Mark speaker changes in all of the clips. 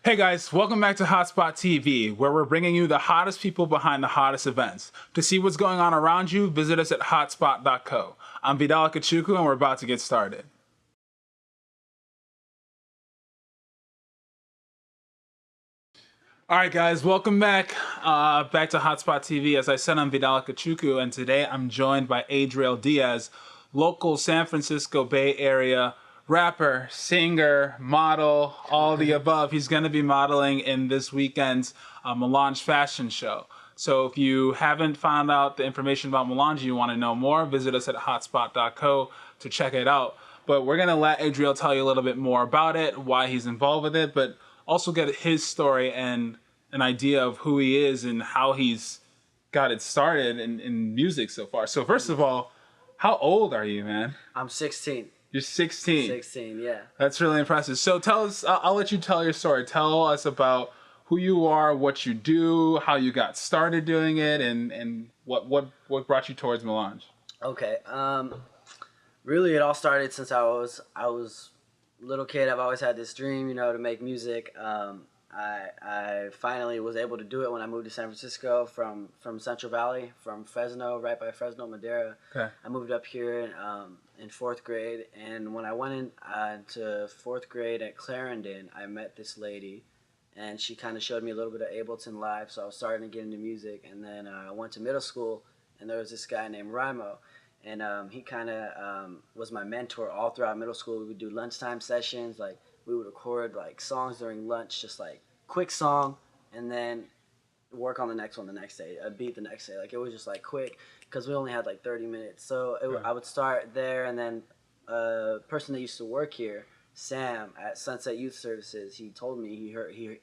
Speaker 1: Hey guys, welcome back to Hotspot TV, where we're bringing you the hottest people behind the hottest events. To see what's going on around you, visit us at hotspot.co. I'm Vidal Kachuku, and we're about to get started. All right, guys, welcome back to Hotspot TV. As I said, I'm Vidal Kachuku, and today I'm joined by Adriel Diaz, local San Francisco Bay Area rapper, singer, model, all the above. He's going to be modeling in this weekend's Mlange fashion show. So if you haven't found out the information about Mlange, you want to know more, visit us at hotspot.co to check it out. But we're going to let Adriel tell you a little bit more about it, why he's involved with it, but also get his story and an idea of who he is and how he's got it started in music so far. So first of all, how old are you, man?
Speaker 2: I'm 16.
Speaker 1: You're 16.
Speaker 2: 16, yeah.
Speaker 1: That's really impressive. So tell us, I'll let you tell your story. Tell us about who you are, what you do, how you got started doing it, and what brought you towards Mélange.
Speaker 2: Okay. Really, it all started since I was a little kid. I've always had this dream, to make music. I finally was able to do it when I moved to San Francisco from Central Valley, from Fresno, right by Fresno, Madera.
Speaker 1: Okay.
Speaker 2: I moved up here in fourth grade, and when I went into fourth grade at Clarendon, I met this lady, and she kind of showed me a little bit of Ableton Live, so I was starting to get into music. And then I went to middle school, and there was this guy named Rimo, and he kind of was my mentor all throughout middle school. We would do lunchtime sessions, like we would record like songs during lunch, just like quick song, and then work on the next one the next day, a beat the next day. Like it was just like quick, because we only had like 30 minutes. So I would start there, and then a person that used to work here, Sam at Sunset Youth Services, he told me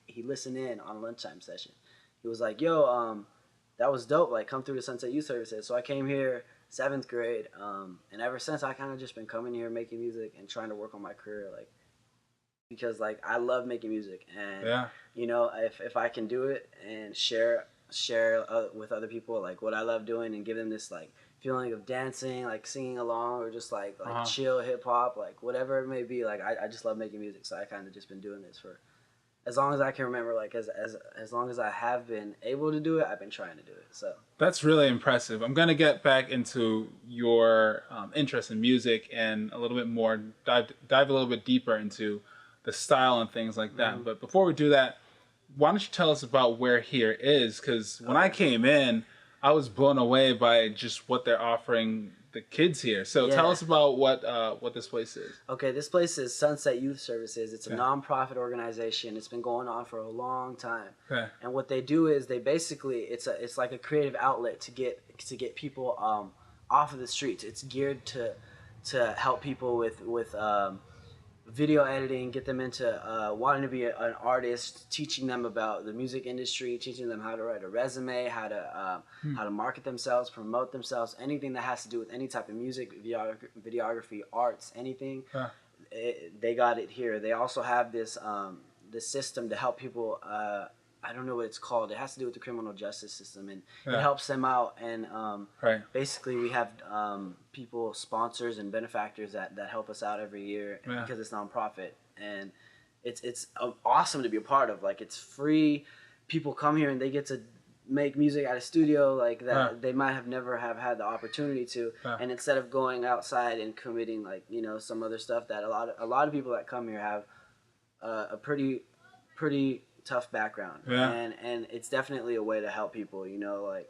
Speaker 2: he listened in on a lunchtime session. He was like, "Yo, that was dope. Like come through to Sunset Youth Services." So I came here 7th grade, and ever since I kind of just been coming here making music and trying to work on my career, like because like I love making music, and if I can do it and share with other people like what I love doing and give them this like feeling of dancing, like singing along, or just like chill hip hop, like whatever it may be, like I just love making music. So I kind of just been doing this for as long as I can remember, like as long as I have been able to do it, I've been trying to do it. So
Speaker 1: That's really impressive. I'm going to get back into your interest in music and a little bit more, dive a little bit deeper into the style and things like that. But before we do that, why don't you tell us about where here is? Because when I came in, I was blown away by just what they're offering the kids here. So tell us about what this place is.
Speaker 2: Okay, this place is Sunset Youth Services. It's a nonprofit organization. It's been going on for a long time.
Speaker 1: Okay.
Speaker 2: And what they do is they basically it's like a creative outlet to get people off of the streets. It's geared to help people with video editing, get them into wanting to be an artist, teaching them about the music industry, teaching them how to write a resume, how to market themselves, promote themselves, anything that has to do with any type of music, videography, arts, anything. They got it here. They also have this system to help people. I don't know what it's called. It has to do with the criminal justice system, and it helps them out. And basically, we have people, sponsors, and benefactors that help us out every year because it's nonprofit, and it's awesome to be a part of. Like it's free. People come here and they get to make music at a studio like that they might have never have had the opportunity to, and instead of going outside and committing like some other stuff that a lot of people that come here have a pretty tough background, and it's definitely a way to help people. Like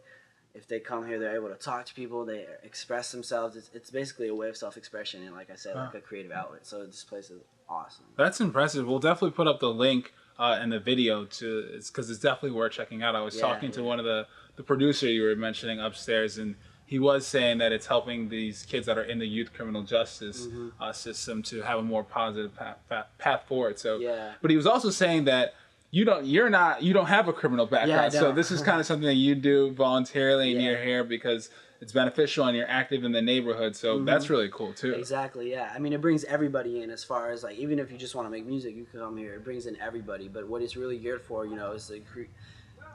Speaker 2: if they come here, they're able to talk to people, they express themselves. It's basically a way of self-expression, and like I said, like a creative outlet. So this place is awesome.
Speaker 1: That's impressive. We'll definitely put up the link in the video because it's definitely worth checking out. I was talking to one of the producer you were mentioning upstairs, and he was saying that it's helping these kids that are in the youth criminal justice system to have a more positive path forward. So, but he was also saying that you don't have a criminal background, so this is kind of something that you do voluntarily, and you're here because it's beneficial and you're active in the neighborhood. So that's really cool too.
Speaker 2: Exactly, yeah. I mean, it brings everybody in, as far as like, even if you just want to make music, you can come here. It brings in everybody. But what it's really geared for, is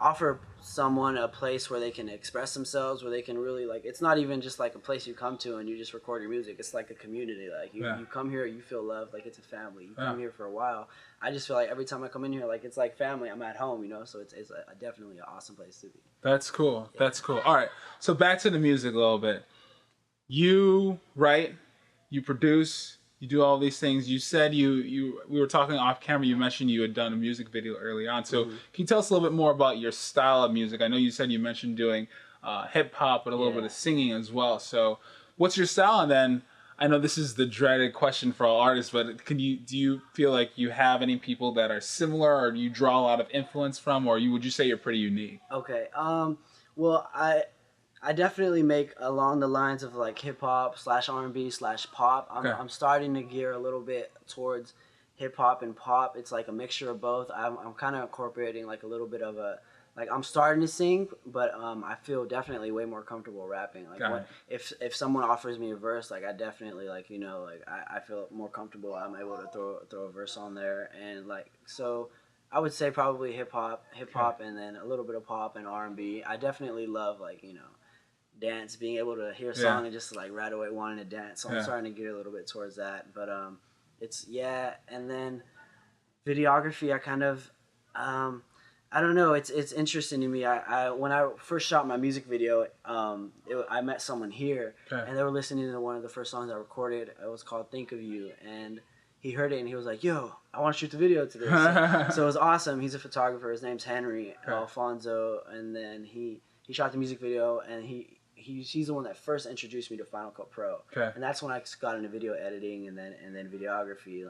Speaker 2: offer someone a place where they can express themselves, where they can really like. It's not even just like a place you come to and you just record your music. It's like a community. Like you come here, you feel loved. Like it's a family. You come here for a while. I just feel like every time I come in here, like it's like family. I'm at home, you know. So it's definitely an awesome place to be.
Speaker 1: That's cool. Yeah. That's cool. All right. So back to the music a little bit. You write, you produce, you do all these things. You said we were talking off camera. You mentioned you had done a music video early on. So can you tell us a little bit more about your style of music? I know you said you mentioned doing hip hop, but a little bit of singing as well. So what's your style? And then I know this is the dreaded question for all artists, but do you feel like you have any people that are similar, or do you draw a lot of influence from, or would you say you're pretty unique?
Speaker 2: Okay. Well, I definitely make along the lines of like hip hop / R&B / pop. I'm starting to gear a little bit towards hip hop and pop. It's like a mixture of both. I'm kind of incorporating like a little bit of a, like I'm starting to sing, but I feel definitely way more comfortable rapping. Like if someone offers me a verse, like I definitely like, you know, like I feel more comfortable. I'm able to throw a verse on there, and like so. I would say probably hip hop, and then a little bit of pop and R&B. I definitely love like, you know, dance, being able to hear a song and just like right away wanting to dance. So I'm starting to get a little bit towards that. But it's and then videography, I kind of I don't know, it's interesting to me. I when I first shot my music video, I met someone here and they were listening to one of the first songs I recorded. It was called Think of You, and he heard it and he was like, yo, I want to shoot the video to this. So it was awesome. He's a photographer. His name's Henry Alfonso. And then he shot the music video, and he's the one that first introduced me to Final Cut Pro. And that's when I got into video editing and then videography.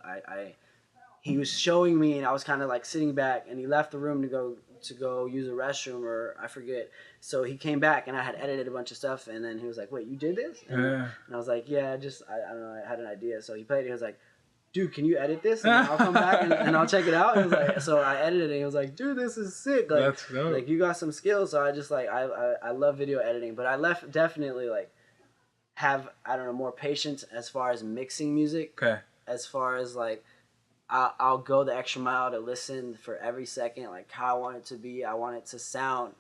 Speaker 2: He was showing me, and I was kind of like sitting back, and he left the room to go use a restroom, or I forget. So he came back, and I had edited a bunch of stuff, and then he was like, wait, you did this? And I was like, yeah, I don't know, I had an idea. So he played it. He was like, dude, can you edit this? And I'll come back and I'll check it out. And he was like, so I edited it, and he was like, dude, this is sick. Like,
Speaker 1: that's dope.
Speaker 2: Like you got some skills. So I just like, I love video editing, but I definitely like have, I don't know, more patience as far as mixing music. As far as like, I'll go the extra mile to listen for every second, like how I want it to be. I want it to sound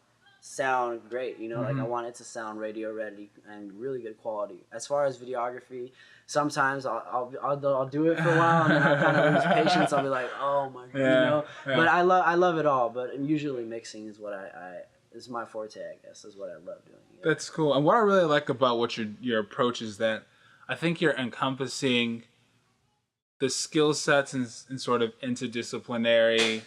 Speaker 2: great, you know, like I want it to sound radio ready and really good quality. As far as videography, sometimes I'll do it for a while, and then I kind of lose patience. I'll be like, oh my god, you know. But I love it all. But usually mixing is what I is my forte, I guess, is what I love doing. Yeah.
Speaker 1: That's cool. And what I really like about what your approach is that I think you're encompassing the skill sets and sort of interdisciplinary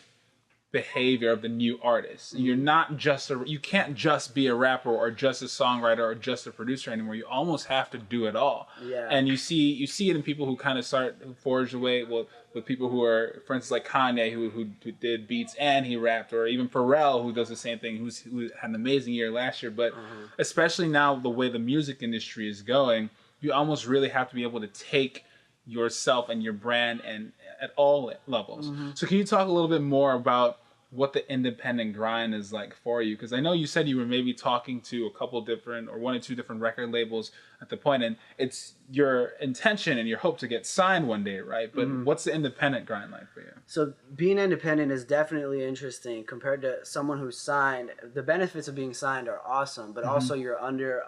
Speaker 1: behavior of the new artist. You're not just you can't just be a rapper or just a songwriter or just a producer anymore. You almost have to do it all. And you see it in people who kind of forge away with people who are, for instance, like Kanye, who did beats and he rapped, or even Pharrell, who does the same thing, who had an amazing year last year. But especially now, the way the music industry is going, you almost really have to be able to take yourself and your brand and at all levels. So can you talk a little bit more about what the independent grind is like for you? Because I know you said you were maybe talking to a couple different, or 1 or 2 different record labels at the point, and it's your intention and your hope to get signed one day, right? But what's the independent grind like for you?
Speaker 2: So being independent is definitely interesting compared to someone who's signed. The benefits of being signed are awesome, but also you're under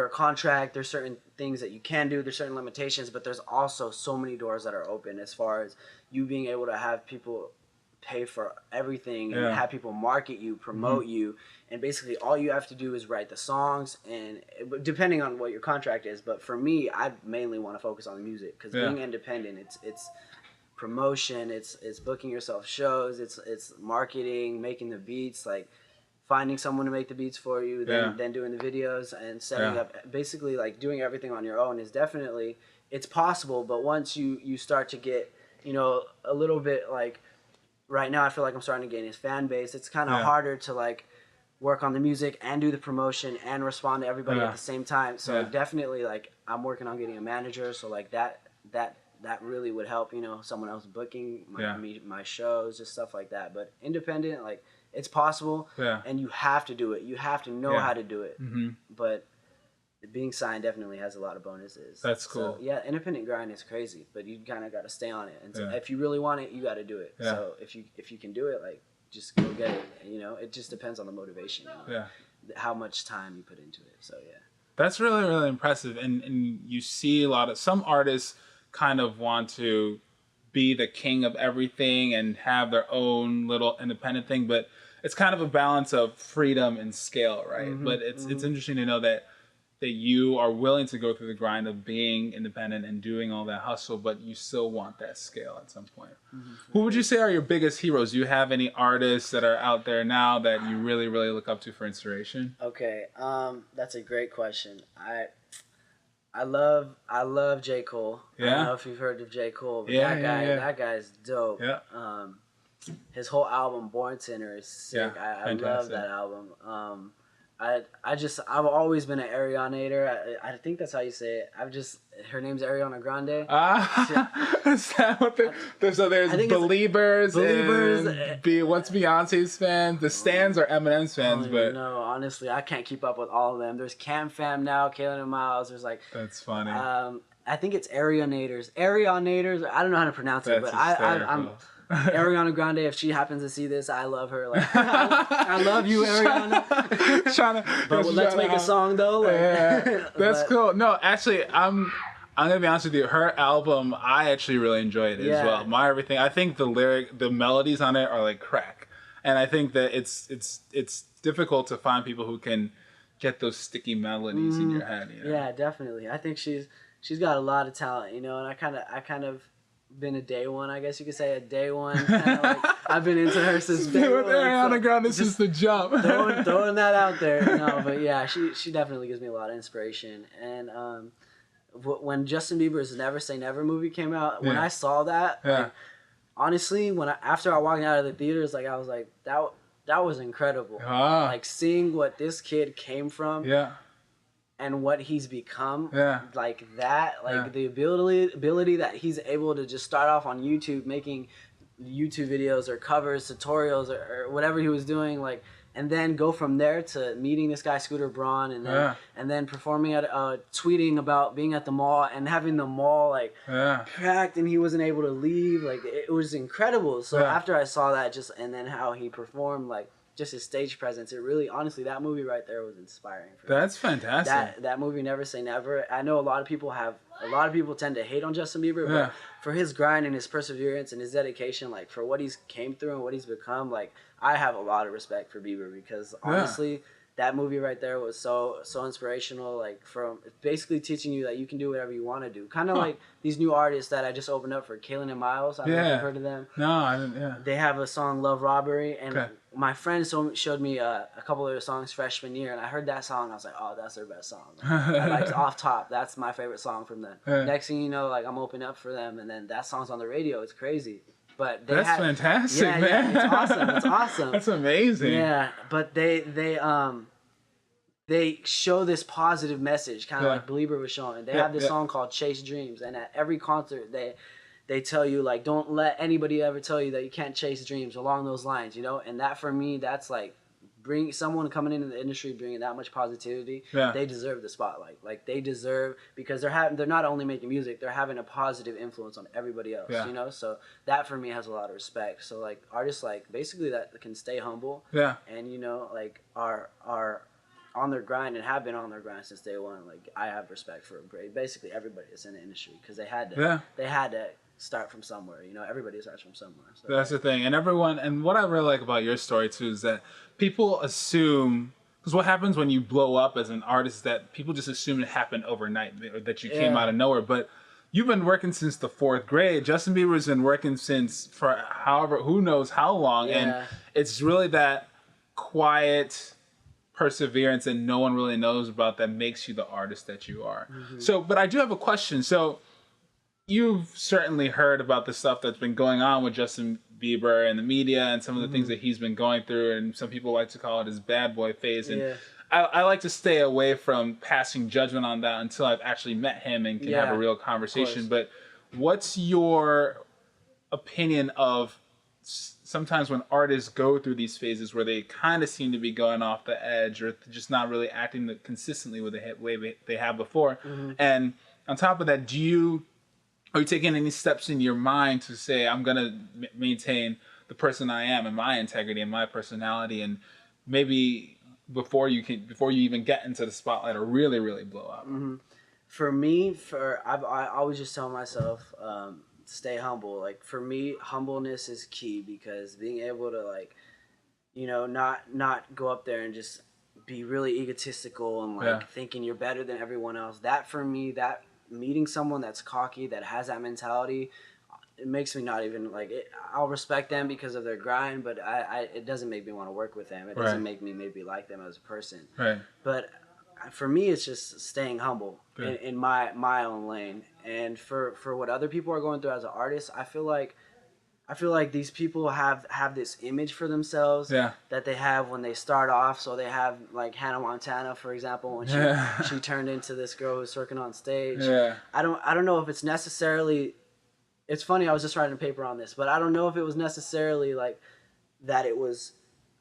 Speaker 2: a contract. There's certain things that you can do. There's certain limitations, but there's also so many doors that are open as far as you being able to have people pay for everything and have people market you, promote you, and basically all you have to do is write the songs, and depending on what your contract is. But for me, I mainly want to focus on the music, because being independent, it's promotion, it's booking yourself shows, it's marketing, making the beats, like finding someone to make the beats for you, then doing the videos and setting up, basically like doing everything on your own is definitely, it's possible. But once you start to get, you know, a little bit like, right now I feel like I'm starting to gain his fan base. It's kind of harder to like work on the music and do the promotion and respond to everybody at the same time. So definitely like I'm working on getting a manager. So like that really would help, you know, someone else booking my shows, just stuff like that. But independent, like, it's possible, and you have to do it. You have to know how to do it. But being signed definitely has a lot of bonuses.
Speaker 1: That's cool.
Speaker 2: So, independent grind is crazy, but you kind of got to stay on it. And so if you really want it, you got to do it. So if you can do it, like, just go get it. And, you know, it just depends on the motivation. You know,
Speaker 1: Yeah.
Speaker 2: how much time you put into it. So yeah.
Speaker 1: That's really, really impressive. And you see a lot of, some artists kind of want to be the king of everything and have their own little independent thing, but it's kind of a balance of freedom and scale, right? But it's interesting to know that you are willing to go through the grind of being independent and doing all that hustle, but you still want that scale at some point. Who would you say are your biggest heroes? Do you have any artists that are out there now that you really, really look up to for inspiration?
Speaker 2: Okay, that's a great question. I love J. Cole.
Speaker 1: Yeah.
Speaker 2: I don't know if you've heard of J. Cole, but that guy's dope.
Speaker 1: Yeah.
Speaker 2: His whole album, Born Sinner, is sick.
Speaker 1: Yeah,
Speaker 2: I love that album. I've always been an Arianator. I think that's how you say it. Her name's Ariana Grande.
Speaker 1: Is that what so there's Believers and what's Beyonce's fans? The Stans are Eminem's fans, but
Speaker 2: no, honestly, I can't keep up with all of them. There's Cam Fam now, Kaylin and Miles. There's like
Speaker 1: that's funny.
Speaker 2: I think it's Arianators. I don't know how to pronounce it, but I'm Ariana Grande, if she happens to see this, I love her. Like, I love you, Ariana. But let's make a song though. Like,
Speaker 1: yeah, that's cool. No, actually, I'm gonna be honest with you. Her album, I actually really enjoy it as well. My Everything. I think the melodies on it are like crack, and I think that it's difficult to find people who can get those sticky melodies in your head. You know?
Speaker 2: Yeah, definitely. I think she's got a lot of talent, you know, and I kind of been a day one, I guess you could say, a day one. Like, I've been into her since day one.
Speaker 1: Ariana Grande, this is the jump.
Speaker 2: throwing that out there. No, but yeah, she definitely gives me a lot of inspiration. And when Justin Bieber's Never Say Never movie came out, when I saw that, like, honestly, after I walked out of the theaters, like I was like, that was incredible. Like seeing what this kid came from. Yeah. And what he's become, like the ability that he's able to just start off on YouTube making YouTube videos or covers, tutorials, or whatever he was doing, like, and then go from there to meeting this guy Scooter Braun, and then performing at tweeting about being at the mall and having the mall like packed, and he wasn't able to leave. Like it was incredible. So after I saw that, and then how he performed, like, just his stage presence, it really, honestly, that movie right there was inspiring for me.
Speaker 1: That's fantastic.
Speaker 2: That movie, Never Say Never. I know a lot of people tend to hate on Justin Bieber, but for his grind and his perseverance and his dedication, like for what he's came through and what he's become, like I have a lot of respect for Bieber, because honestly, that movie right there was so inspirational. Like, from basically teaching you that you can do whatever you want to do. Kind of like these new artists that I just opened up for, Kaylin and Miles. I don't know if you've heard of them.
Speaker 1: No, I didn't. Yeah.
Speaker 2: They have a song, Love Robbery, and my friend showed me a couple of their songs freshman year, and I heard that song. I was like, oh, that's their best song. Like off top, that's my favorite song from them. Next thing you know, like I'm opening up for them, and then that song's on the radio. It's crazy. But that's
Speaker 1: fantastic, man.
Speaker 2: Yeah, it's awesome. It's awesome.
Speaker 1: That's amazing.
Speaker 2: Yeah, but they show this positive message, kind of like Belieber was showing. They have this song called Chase Dreams, and at every concert they tell you, like, don't let anybody ever tell you that you can't chase dreams, along those lines, you know. And that, for me, that's like bring someone coming into the industry bringing that much positivity. They deserve the spotlight. Like, they deserve, because they're not only making music, they're having a positive influence on everybody else, you know. So that, for me, has a lot of respect. So like artists like basically that can stay humble, and, you know, like are on their grind and have been on their grind since day one. Like, I have respect for basically everybody that's in the industry, because they had to start from somewhere. You know, everybody starts from somewhere. So
Speaker 1: that's the thing. And what I really like about your story too is that people assume, because what happens when you blow up as an artist is that people just assume it happened overnight, or that you came out of nowhere. But you've been working since the 4th grade. Justin Bieber's been working for who knows how long, and it's really that quiet perseverance that no one really knows about that makes you the artist that you are. So, but I do have a question. So, you've certainly heard about the stuff that's been going on with Justin Bieber and the media and some of the things that he's been going through, and some people like to call it his bad boy phase. And I like to stay away from passing judgment on that until I've actually met him and can have a real conversation. But what's your opinion of sometimes when artists go through these phases where they kind of seem to be going off the edge, or just not really acting consistently with the way they have before? And on top of that, are you taking any steps in your mind to say, I'm going to maintain the person I am and my integrity and my personality, and maybe before you even get into the spotlight or really blow up.
Speaker 2: Mm-hmm. For me, I always just tell myself, stay humble. Like for me, humbleness is key, because being able to like, not go up there and just be really egotistical and like thinking you're better than everyone else. That for me, that meeting someone that's cocky, that has that mentality, it makes me not even like it. I'll respect them because of their grind, but it doesn't make me want to work with them. It doesn't make me maybe like them as a person.
Speaker 1: Right.
Speaker 2: But for me, it's just staying humble in my own lane. And for what other people are going through as an artist, I feel like these people have this image for themselves that they have when they start off. So they have like Hannah Montana, for example, when she turned into this girl who's working on stage.
Speaker 1: Yeah.
Speaker 2: I don't know if it's necessarily. It's funny, I was just writing a paper on this, but I don't know if it was necessarily like that it was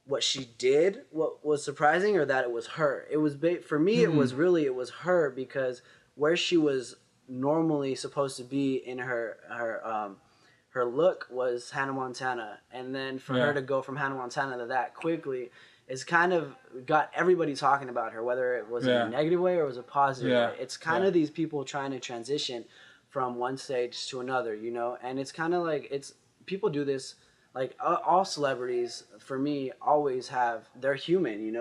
Speaker 2: what she did what was surprising, or that it was her. It was for me, it was her, because where she was normally supposed to be in her look was Hannah Montana, and then for her to go from Hannah Montana to that quickly is kind of got everybody talking about her, whether it was in a negative way or it was a positive way. It's kind of these people trying to transition from one stage to another, and it's kind of like people do this, like all celebrities for me always have, they're human,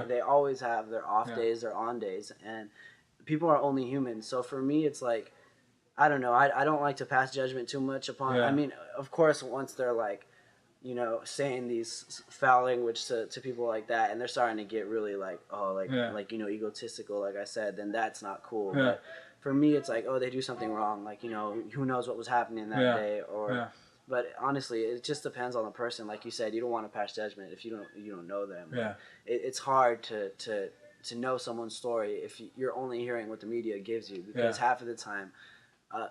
Speaker 2: they always have their off days, their on days, and people are only human. So for me, it's like, I don't know, I don't like to pass judgment too much upon, I mean, of course, once they're like, saying these foul language to people like that, and they're starting to get really like, egotistical, like I said, then that's not cool. But for me, it's like, oh, they do something wrong, like, who knows what was happening that day, or but honestly, it just depends on the person. Like you said, you don't want to pass judgment if you don't know them. It's hard to know someone's story if you're only hearing what the media gives you, because half of the time,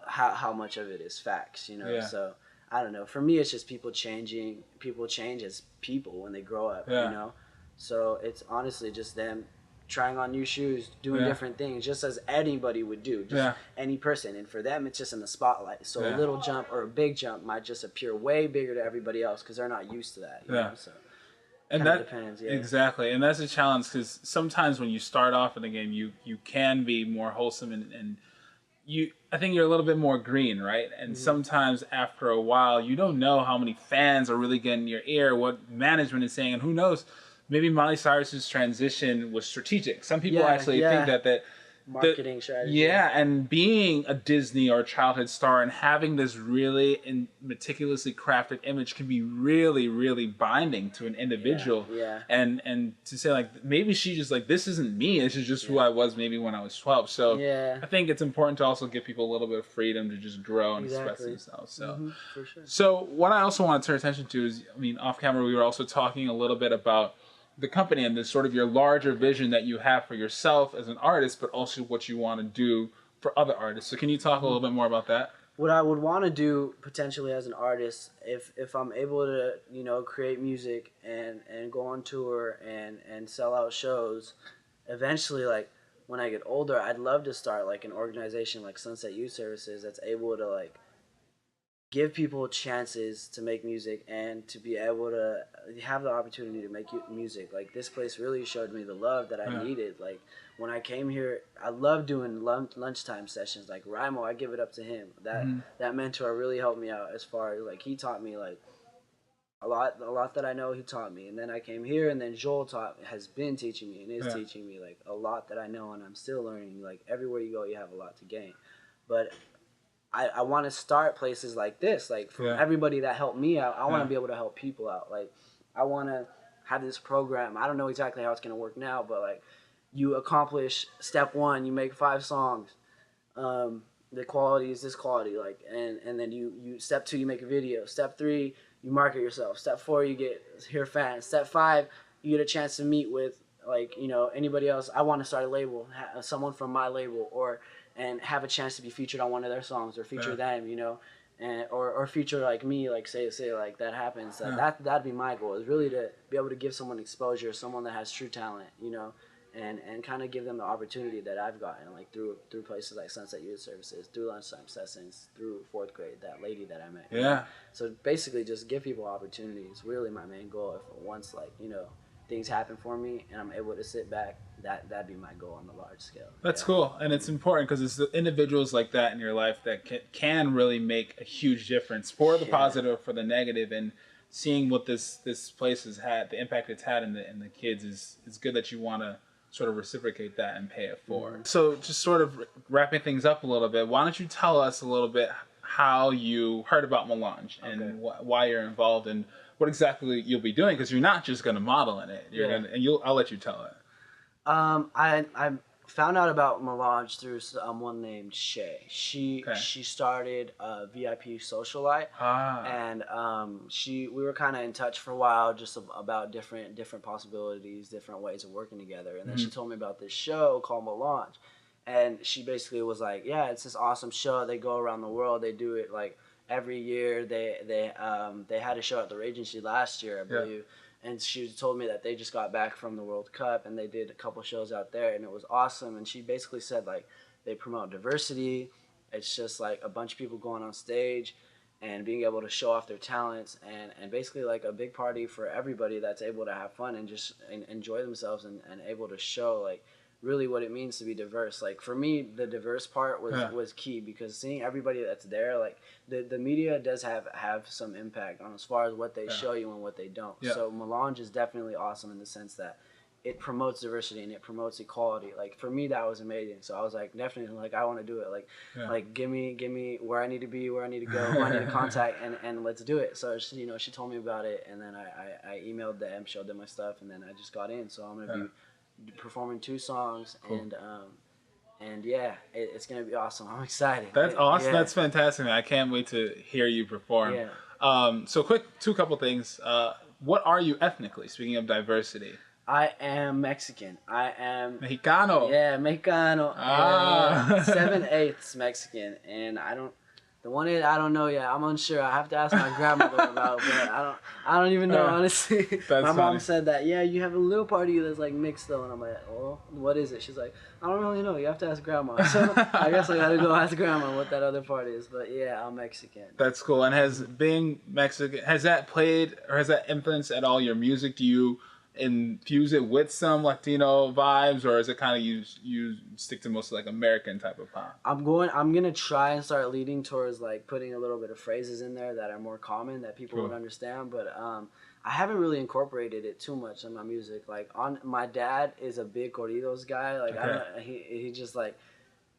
Speaker 2: how much of it is facts, so I don't know. For me, it's just people changing. People change as people when they grow up, So it's honestly just them trying on new shoes, doing different things, just as anybody would do, just any person. And for them, it's just in the spotlight. So a little jump or a big jump might just appear way bigger to everybody else because they're not used to that. You know? So
Speaker 1: and that
Speaker 2: depends.
Speaker 1: Exactly, and that's a challenge, because sometimes when you start off in the game, you can be more wholesome and I think you're a little bit more green, right? And sometimes after a while, you don't know how many fans are really getting your ear, what management is saying, and who knows, maybe Miley Cyrus's transition was strategic. Some people actually think that
Speaker 2: marketing strategy.
Speaker 1: Yeah, and being a Disney or a childhood star and having this really meticulously crafted image can be really binding to an individual. And to say like, maybe she just like, this isn't me, this is just who I was maybe when I was 12. So I think it's important to also give people a little bit of freedom to just grow and express themselves. So
Speaker 2: for sure.
Speaker 1: So what I also want to turn attention to is, I mean, off camera we were also talking a little bit about the company and this sort of your larger vision that you have for yourself as an artist, but also what you want to do for other artists. So can you talk a little bit more about that?
Speaker 2: What I would want to do potentially as an artist, if I'm able to, create music and go on tour and sell out shows, eventually, like when I get older, I'd love to start like an organization like Sunset Youth Services that's able to like give people chances to make music and to be able to have the opportunity to make music. Like this place really showed me the love that I needed. Like when I came here, I love doing lunchtime sessions. Like Raimo, I give it up to him. That mentor really helped me out as far as like he taught me like a lot that I know he taught me. And then I came here, and then Joel has been teaching me and is teaching me like a lot that I know, and I'm still learning. Like everywhere you go, you have a lot to gain. But I want to start places like this, like for everybody that helped me out. I want to be able to help people out. Like I want to have this program. I don't know exactly how it's going to work now, but like you accomplish step 1, you make 5 songs. The quality is this quality, like, and then you step 2, you make a video. Step 3, you market yourself. Step 4, you hear fans. Step 5, you get a chance to meet with like, anybody else. I want to start a label, someone from my label, and have a chance to be featured on one of their songs, or feature them, and or feature like me, like say like that happens. That'd be my goal, is really to be able to give someone exposure, someone that has true talent, and kind of give them the opportunity that I've gotten, like through places like Sunset Youth Services, through lunchtime sessions, through fourth grade, that lady that I met.
Speaker 1: Yeah.
Speaker 2: So basically, just give people opportunities. Really, my main goal. If once like things happen for me and I'm able to sit back, that'd be my goal on the large scale.
Speaker 1: That's cool, and it's important because it's the individuals like that in your life that can really make a huge difference for the positive, for the negative, and seeing what this place has had, the impact it's had in the kids is good that you want to sort of reciprocate that and pay it forward. So just sort of wrapping things up a little bit, why don't you tell us a little bit how you heard about Mlange and why you're involved and what exactly you'll be doing, because you're not just going to model in it. You're gonna, and I'll let you tell it.
Speaker 2: I found out about Melange through someone named Shay. She started a VIP socialite, and we were kind of in touch for a while, just about different possibilities, different ways of working together. And then she told me about this show called Melange, and she basically was like, "Yeah, it's this awesome show. They go around the world. They do it like every year. They had a show at the Regency last year, I believe." And she told me that they just got back from the World Cup and they did a couple shows out there and it was awesome. And she basically said like they promote diversity. It's just like a bunch of people going on stage and being able to show off their talents and basically like a big party for everybody that's able to have fun and just enjoy themselves and able to show like really what it means to be diverse. Like for me, the diverse part was key, because seeing everybody that's there, like the media does have some impact on as far as what they show you and what they don't. So Melange is definitely awesome in the sense that it promotes diversity and it promotes equality. Like for me, that was amazing. So I was like, definitely, like I want to do it. Like give me where I need to be, where I need to go, who I need to contact, and let's do it. So she, she told me about it, and then I emailed them, showed them my stuff, and then I just got in. So I'm gonna be performing 2 songs, and yeah, it's gonna be awesome. I'm excited.
Speaker 1: That's awesome. That's fantastic, man. I can't wait to hear you perform. So two couple things. What are you ethnically, speaking of diversity?
Speaker 2: I am Mexican. I am
Speaker 1: Mexicano.
Speaker 2: Yeah, Mexicano. 7/8 Mexican, and the one I don't know yet. I'm unsure. I have to ask my grandmother about, but I don't even know, honestly. My mom said that, you have a little part of you that's like mixed though, and I'm like, well, what is it? She's like, I don't really know. You have to ask grandma. So I guess I gotta go ask grandma what that other part is. But yeah, I'm Mexican.
Speaker 1: That's cool. And being Mexican, has that played or has that influenced at all your music? Do you infuse it with some Latino vibes, or is it kind of you stick to mostly like American type of pop? I'm
Speaker 2: gonna try and start leading towards like putting a little bit of phrases in there that are more common that people would understand, but I haven't really incorporated it too much in my music. Like my dad is a big corridos guy. Like he just like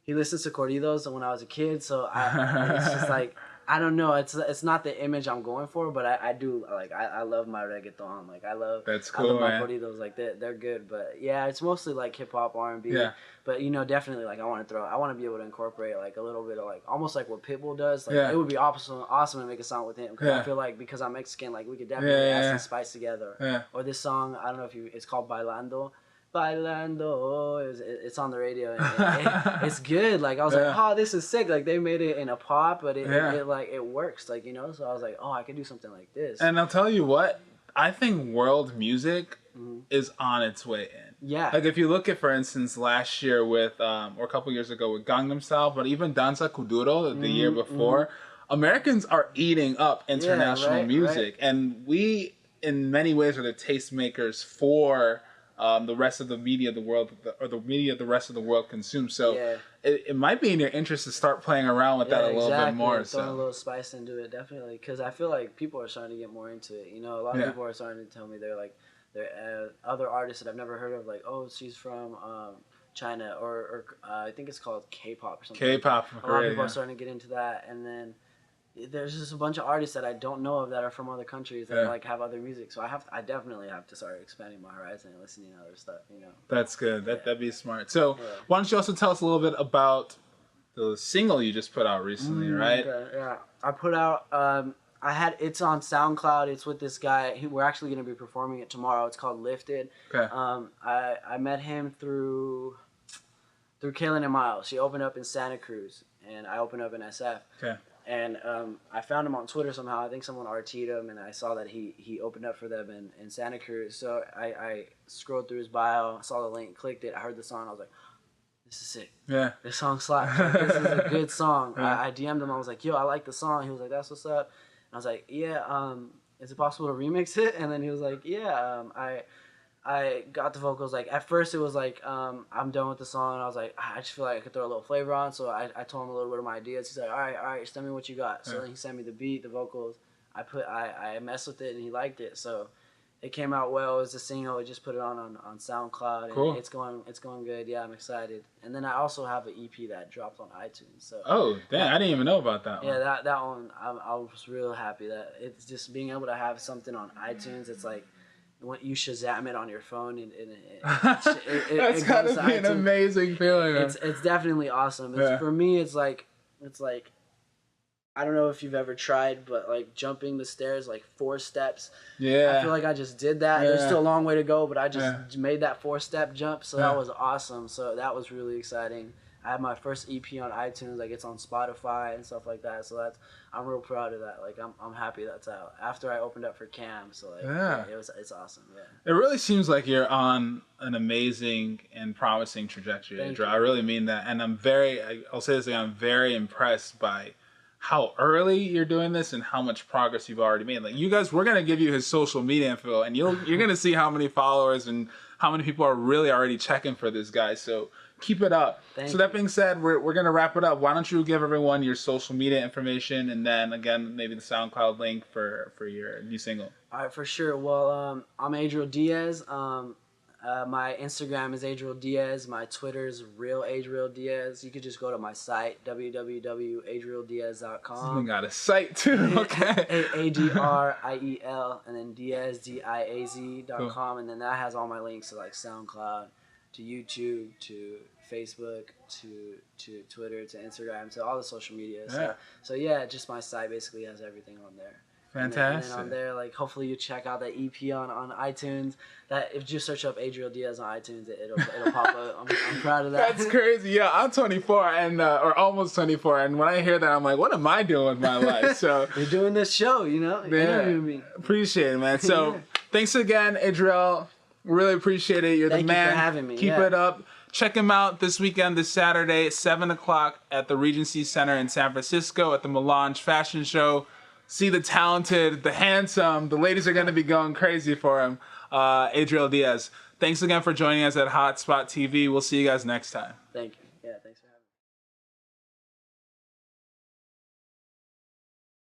Speaker 2: he listens to corridos when I was a kid, so it's just like I don't know. It's not the image I'm going for, but I do like I love my reggaeton. Like I love my corridos. Like they're good, but yeah, it's mostly like hip hop, R&B. Yeah. But definitely like I want to be able to incorporate like a little bit of like almost like what Pitbull does. Like it would be awesome to make a song with him, because I feel like because I'm Mexican, like we could definitely add some spice together. Yeah. Or this song, I don't know if it's called Bailando. It's on the radio and it's good. Like I was like, oh, this is sick. Like they made it in a pop, but it works. Like so I was like, oh, I could do something like this.
Speaker 1: And I'll tell you what, I think world music is on its way in. Yeah. Like if you look at, for instance, last year with or a couple years ago with Gangnam Style, but even Danza Kuduro the year before, Americans are eating up international music, and we in many ways are the tastemakers for the rest of the media the world, or the media the rest of the world consumes. So it might be in your interest to start playing around with that a little bit more.
Speaker 2: Throwing a little spice into it, definitely, because I feel like people are starting to get more into it. A lot of people are starting to tell me they're other artists that I've never heard of, like, oh, she's from China, or I think it's called K-pop or something.
Speaker 1: K-pop.
Speaker 2: A lot of people are starting to get into that, and then there's just a bunch of artists that I don't know of that are from other countries that like have other music. So I definitely have to start expanding my horizon and listening to other stuff.
Speaker 1: That's good. That'd be smart. So why don't you also tell us a little bit about the single you just put out recently, right?
Speaker 2: Okay, yeah, I put out. It's on SoundCloud. It's with this guy. We're actually going to be performing it tomorrow. It's called Lifted. Okay. I met him through Kaylin and Miles. She opened up in Santa Cruz, and I opened up in SF. Okay. And I found him on Twitter somehow. I think someone RT'd him, and I saw that he opened up for them in Santa Cruz. So I scrolled through his bio, saw the link, clicked it, I heard the song, I was like, this is sick.
Speaker 1: Yeah.
Speaker 2: This song slaps. Like, this is a good song.
Speaker 1: Yeah.
Speaker 2: I DM'd him. I was like, yo, I like the song. He was like, that's what's up. And I was like, yeah, is it possible to remix it? And then he was like, yeah, I got the vocals. Like, at first it was like, I'm done with the song. I was like, I just feel like I could throw a little flavor on. So I told him a little bit of my ideas. He's like, all right, send me what you got. So then he sent me the beat, the vocals. I messed with it and he liked it. So it came out well. It was a single. I just put it on SoundCloud.
Speaker 1: Cool.
Speaker 2: And it's going good. Yeah, I'm excited. And then I also have an EP that dropped on iTunes. So
Speaker 1: Oh, damn! I didn't even know about that one.
Speaker 2: yeah, that one I was real happy that it's just being able to have something on iTunes. It's like when you Shazam it on your phone and
Speaker 1: That's gotta be an amazing feeling. Man.
Speaker 2: It's definitely awesome. For me, it's like I don't know if you've ever tried, but like jumping the stairs like 4 steps.
Speaker 1: Yeah.
Speaker 2: I feel like I just did that.
Speaker 1: Yeah.
Speaker 2: There's still a long way to go, but I just made that 4-step jump. So
Speaker 1: Yeah.
Speaker 2: that was awesome. So that was really exciting. I had my first EP on iTunes. Like, it's on Spotify and stuff like that. So I'm real proud of that. Like, I'm happy that's out after I opened up for Cam. So like,
Speaker 1: yeah,
Speaker 2: it's awesome. Yeah.
Speaker 1: It really seems like you're on an amazing and promising trajectory, Adriel. I really mean that, and I'll say this again. I'm very impressed by how early you're doing this and how much progress you've already made. Like, you guys, we're gonna give you his social media info, and you're gonna see how many followers and how many people are really already checking for this guy. So keep it up.
Speaker 2: Thank
Speaker 1: so that being said, we're gonna wrap it up. Why don't you give everyone your social media information, and then again maybe the SoundCloud link for your new single.
Speaker 2: All right, for sure. Well, I'm Adriel Diaz. My Instagram is Adriel Diaz. My Twitter is Real Adriel Diaz. You could just go to my site, www.adrieldiaz.com.
Speaker 1: You got a site too, okay?
Speaker 2: Adriel, and then Diaz, Diaz.com.
Speaker 1: Cool.
Speaker 2: And then that has all my links to like SoundCloud, to YouTube, to Facebook, to Twitter, to Instagram, to all the social media.
Speaker 1: Yeah.
Speaker 2: So yeah, just my site basically has everything on there.
Speaker 1: Fantastic.
Speaker 2: And then on there, like, hopefully you check out the EP on iTunes. That if you search up Adriel Diaz on iTunes, it'll pop up. I'm proud of that.
Speaker 1: That's crazy. Yeah, I'm 24 and or almost 24, and when I hear that, I'm like, what am I doing with my life? So
Speaker 2: you're doing this show, you know.
Speaker 1: Yeah, appreciate it, man. So
Speaker 2: Yeah.
Speaker 1: Thanks again, Adriel. Really appreciate it. You're
Speaker 2: Thank
Speaker 1: the man.
Speaker 2: you for having me.
Speaker 1: Keep it up. Check him out this weekend, this Saturday, 7 o'clock at the Regency Center in San Francisco at the Mlange Fashion Show. See the talented, the handsome, the ladies are going to be going crazy for him, Adriel Diaz. Thanks again for joining us at Hotspot TV. We'll see you guys next time.
Speaker 2: Thank you.